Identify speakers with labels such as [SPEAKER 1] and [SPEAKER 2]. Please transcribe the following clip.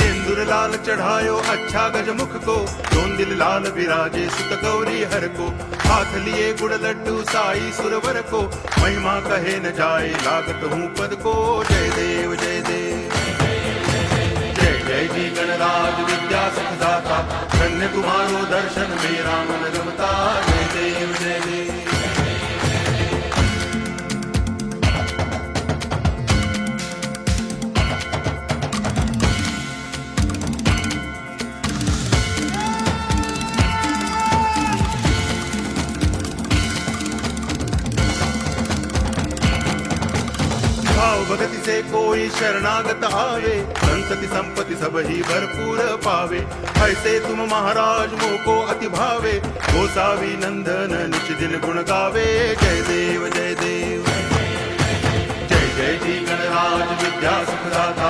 [SPEAKER 1] सिंदूर लाल चढ़ायो अच्छा गजमुख को, दोन दिल लाल विराजे सुत गौरी हर को। हाथ लिए गुड़ लड्डू साई सुरवर को, महिमा कहे न जाए लागत हूँ पद को। जय देव जय देव जय जय जी गणराज विद्या सुखदाता, धन्य तुम्हारो दर्शन मेरा मन रमता। जय देव जय देव भाव भगति से कोई शरणागत आवे, संतति संपत्ति सब ही भरपूर पावे। ऐसे तुम महाराज मोको अति भावे, गोसावी नंदन निच दिन गुण गावे। जय देव जय देव जय जय जी गणराज विद्या सुखदाता,